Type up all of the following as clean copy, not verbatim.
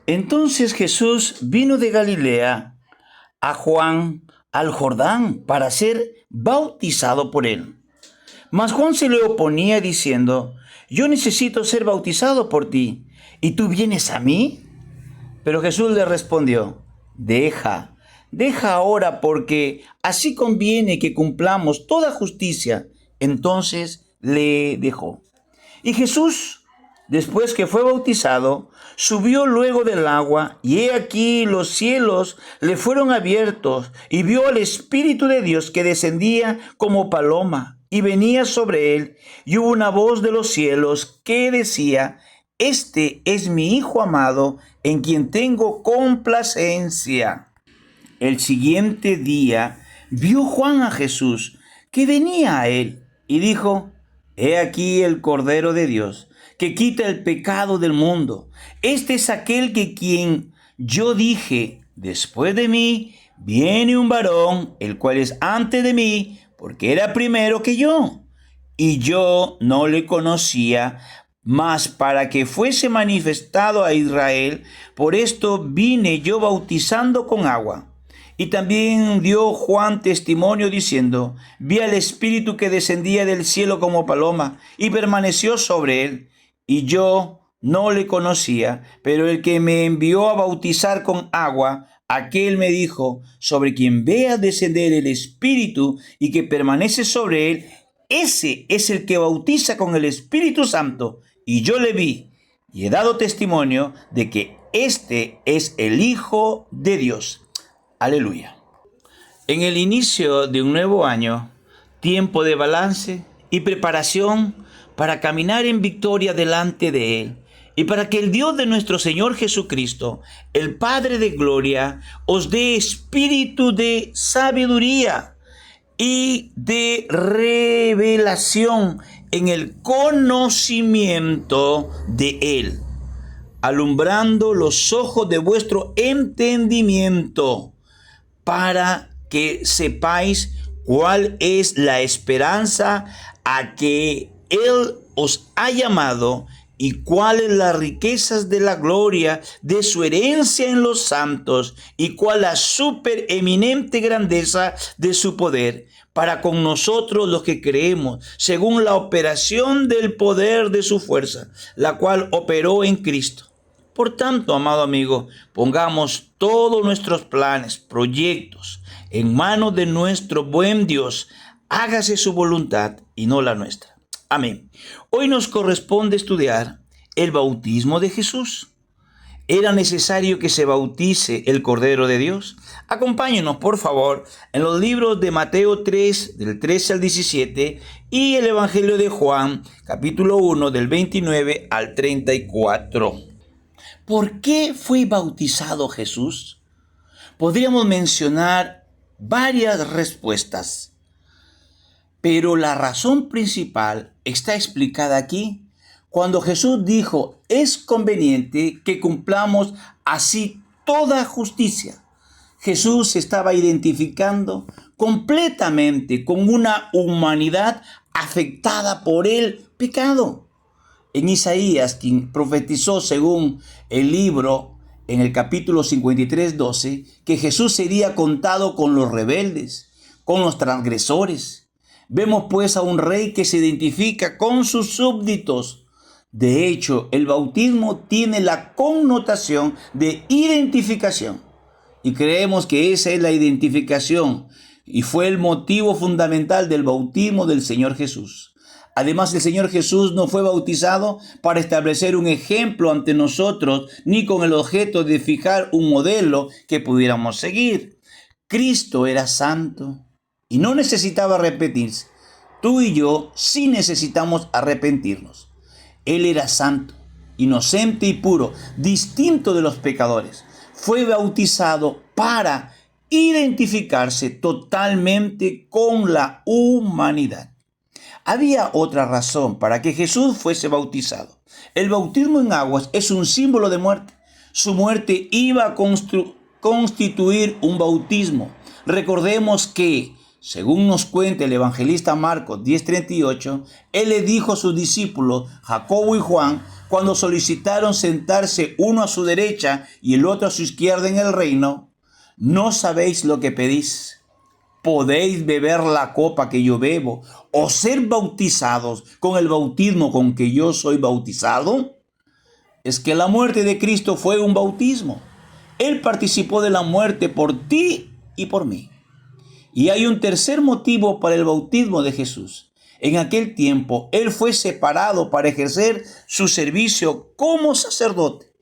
Entonces Jesús vino de Galilea a Juan al Jordán para ser bautizado por él. Mas Juan se le oponía diciendo: yo necesito ser bautizado por ti, ¿y tú vienes a mí? Pero Jesús le respondió: deja ahora, porque así conviene que cumplamos toda justicia. Entonces le dejó. Y Jesús, después que fue bautizado, subió luego del agua, y he aquí los cielos le fueron abiertos, y vio al Espíritu de Dios que descendía como paloma, y venía sobre él, y hubo una voz de los cielos que decía: este es mi Hijo amado, en quien tengo complacencia. El siguiente día vio Juan a Jesús, que venía a él, y dijo: he aquí el Cordero de Dios, que quita el pecado del mundo. Este es aquel que quien yo dije: después de mí viene un varón, el cual es antes de mí, porque era primero que yo. Y yo no le conocía, mas para que fuese manifestado a Israel, por esto vine yo bautizando con agua. Y también dio Juan testimonio diciendo: vi al Espíritu que descendía del cielo como paloma y permaneció sobre él. Y yo no le conocía, pero el que me envió a bautizar con agua, aquel me dijo: sobre quien veas descender el Espíritu y que permanece sobre él, ese es el que bautiza con el Espíritu Santo. Y yo le vi y he dado testimonio de que este es el Hijo de Dios. Aleluya. En el inicio de un nuevo año, tiempo de balance y preparación para caminar en victoria delante de Él, y para que el Dios de nuestro Señor Jesucristo, el Padre de gloria, os dé espíritu de sabiduría y de revelación en el conocimiento de Él, alumbrando los ojos de vuestro entendimiento, para que sepáis cuál es la esperanza a que Él os ha llamado, y cuáles las riquezas de la gloria de su herencia en los santos, y cuál la supereminente grandeza de su poder para con nosotros los que creemos, según la operación del poder de su fuerza, la cual operó en Cristo. Por tanto, amado amigo, pongamos todos nuestros planes, proyectos en manos de nuestro buen Dios. Hágase su voluntad y no la nuestra. Amén. Hoy nos corresponde estudiar el bautismo de Jesús. ¿Era necesario que se bautice el Cordero de Dios? Acompáñenos, por favor, en los libros de Mateo 3, del 13 al 17, y el Evangelio de Juan, capítulo 1, del 29 al 34. ¿Por qué fue bautizado Jesús? Podríamos mencionar varias respuestas, pero la razón principal está explicada aquí cuando Jesús dijo: es conveniente que cumplamos así toda justicia. Jesús se estaba identificando completamente con una humanidad afectada por el pecado. En Isaías, quien profetizó según el libro, en el capítulo 53, 12, que Jesús sería contado con los rebeldes, con los transgresores. Vemos pues a un rey que se identifica con sus súbditos. De hecho, el bautismo tiene la connotación de identificación, y creemos que esa es la identificación, y fue el motivo fundamental del bautismo del Señor Jesús. Además, el Señor Jesús no fue bautizado para establecer un ejemplo ante nosotros, ni con el objeto de fijar un modelo que pudiéramos seguir. Cristo era santo y no necesitaba arrepentirse. Tú y yo sí necesitamos arrepentirnos. Él era santo, inocente y puro, distinto de los pecadores. Fue bautizado para identificarse totalmente con la humanidad. Había otra razón para que Jesús fuese bautizado. El bautismo en aguas es un símbolo de muerte. Su muerte iba a constituir un bautismo. Recordemos que Según nos cuenta el evangelista Marcos 10:38, él le dijo a sus discípulos, Jacobo y Juan, cuando solicitaron sentarse uno a su derecha y el otro a su izquierda en el reino, ¿no sabéis lo que pedís? ¿Podéis beber la copa que yo bebo o ser bautizados con el bautismo con que yo soy bautizado? Es que la muerte de Cristo fue un bautismo. Él participó de la muerte por ti y por mí. Y hay un tercer motivo para el bautismo de Jesús. En aquel tiempo, Él fue separado para ejercer su servicio como sacerdote.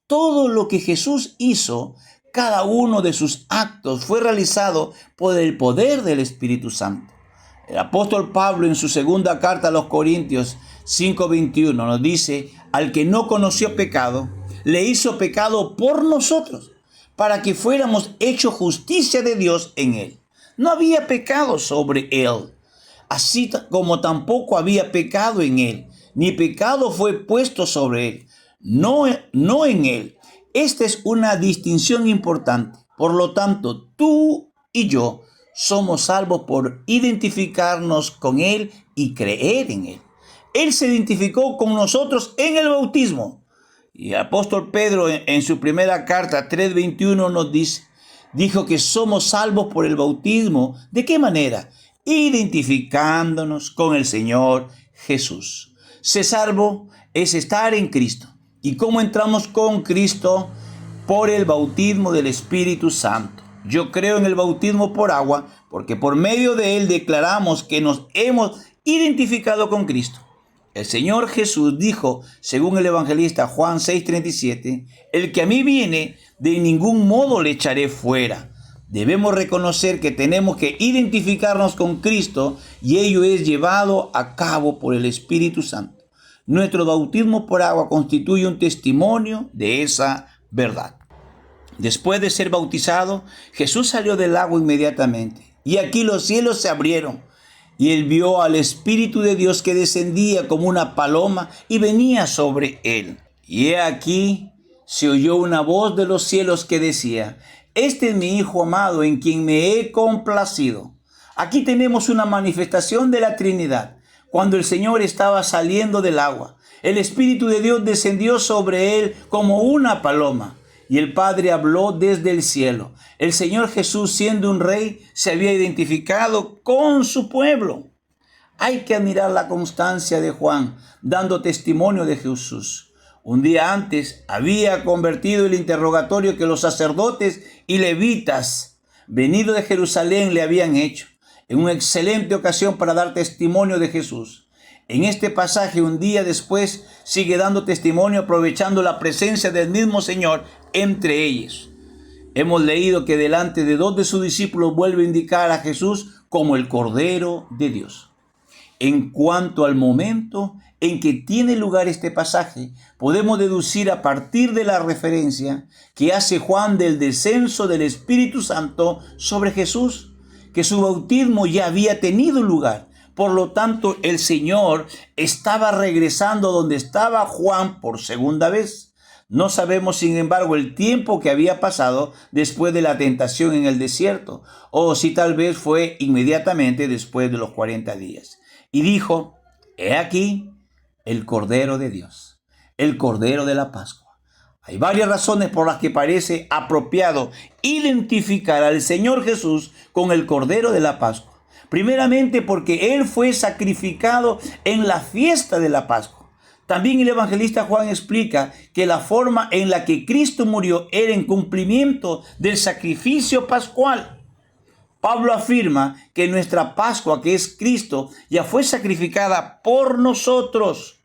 Todo lo que Jesús hizo, cada uno de sus actos fue realizado por el poder del Espíritu Santo. El apóstol Pablo en su segunda carta a los Corintios 5:21 nos dice, al que no conoció pecado, le hizo pecado por nosotros, para que fuéramos hechos justicia de Dios en él. No había pecado sobre él, así como tampoco había pecado en él, ni pecado fue puesto sobre él, no en él. Esta es una distinción importante. Por lo tanto, tú y yo somos salvos por identificarnos con él y creer en él. Él se identificó con nosotros en el bautismo. Y el apóstol Pedro en su primera carta 3:21 nos dijo que somos salvos por el bautismo. ¿De qué manera? Identificándonos con el Señor Jesús. Ser salvo es estar en Cristo. ¿Y cómo entramos con Cristo? Por el bautismo del Espíritu Santo. Yo creo en el bautismo por agua porque por medio de él declaramos que nos hemos identificado con Cristo. El Señor Jesús dijo, según el evangelista Juan 6:37, el que a mí viene, de ningún modo le echaré fuera. Debemos reconocer que tenemos que identificarnos con Cristo y ello es llevado a cabo por el Espíritu Santo. Nuestro bautismo por agua constituye un testimonio de esa verdad. Después de ser bautizado, Jesús salió del agua inmediatamente. Y aquí los cielos se abrieron. Y él vio al Espíritu de Dios que descendía como una paloma y venía sobre él. Y he aquí se oyó una voz de los cielos que decía, este es mi Hijo amado en quien me he complacido. Aquí tenemos una manifestación de la Trinidad. Cuando el Señor estaba saliendo del agua, el Espíritu de Dios descendió sobre él como una paloma. Y el Padre habló desde el cielo. El Señor Jesús, siendo un rey, se había identificado con su pueblo. Hay que admirar la constancia de Juan, dando testimonio de Jesús. Un día antes había convertido el interrogatorio que los sacerdotes y levitas, venidos de Jerusalén, le habían hecho, en una excelente ocasión para dar testimonio de Jesús. En este pasaje, un día después, sigue dando testimonio aprovechando la presencia del mismo Señor entre ellos. Hemos leído que delante de dos de sus discípulos vuelve a indicar a Jesús como el Cordero de Dios. En cuanto al momento en que tiene lugar este pasaje, podemos deducir a partir de la referencia que hace Juan del descenso del Espíritu Santo sobre Jesús, que su bautismo ya había tenido lugar. Por lo tanto, el Señor estaba regresando donde estaba Juan por segunda vez. No sabemos, sin embargo, el tiempo que había pasado después de la tentación en el desierto, o si tal vez fue inmediatamente después de los 40 días. Y dijo, he aquí el Cordero de Dios, el Cordero de la Pascua. Hay varias razones por las que parece apropiado identificar al Señor Jesús con el Cordero de la Pascua. Primeramente porque Él fue sacrificado en la fiesta de la Pascua. También el evangelista Juan explica que la forma en la que Cristo murió era en cumplimiento del sacrificio pascual. Pablo afirma que nuestra Pascua, que es Cristo, ya fue sacrificada por nosotros.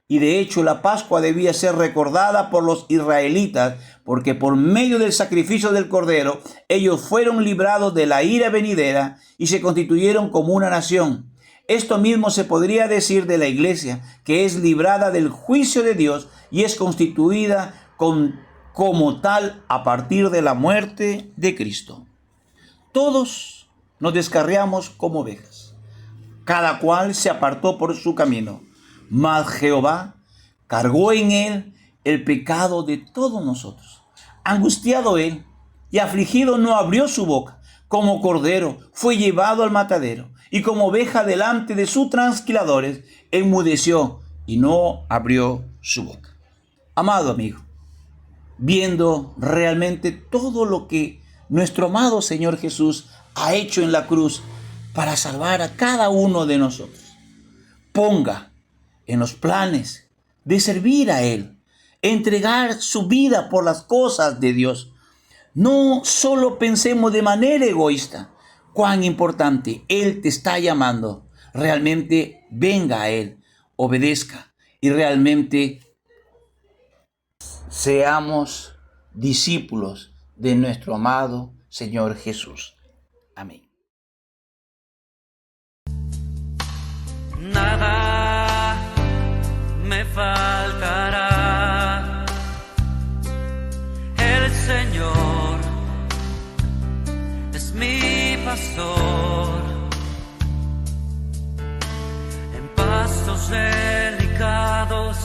Y de hecho la Pascua debía ser recordada por los israelitas, porque por medio del sacrificio del Cordero, ellos fueron librados de la ira venidera y se constituyeron como una nación. Esto mismo se podría decir de la iglesia, que es librada del juicio de Dios y es constituida como tal a partir de la muerte de Cristo. Todos nos descarriamos como ovejas. Cada cual se apartó por su camino. Mas Jehová cargó en él el pecado de todos nosotros. Angustiado él y afligido no abrió su boca. como cordero fue llevado al matadero, y como oveja delante de sus trasquiladores, enmudeció y no abrió su boca. Amado amigo, viendo realmente todo lo que nuestro amado Señor Jesús ha hecho en la cruz para salvar a cada uno de nosotros, ponga en los planes de servir a Él, entregar su vida por las cosas de Dios. No solo pensemos de manera egoísta, cuán importante Él te está llamando. Realmente venga a Él, obedezca y realmente seamos discípulos de nuestro amado Señor Jesús. Amén. Nada me faltará. El Señor es mi pastor. En pastos delicados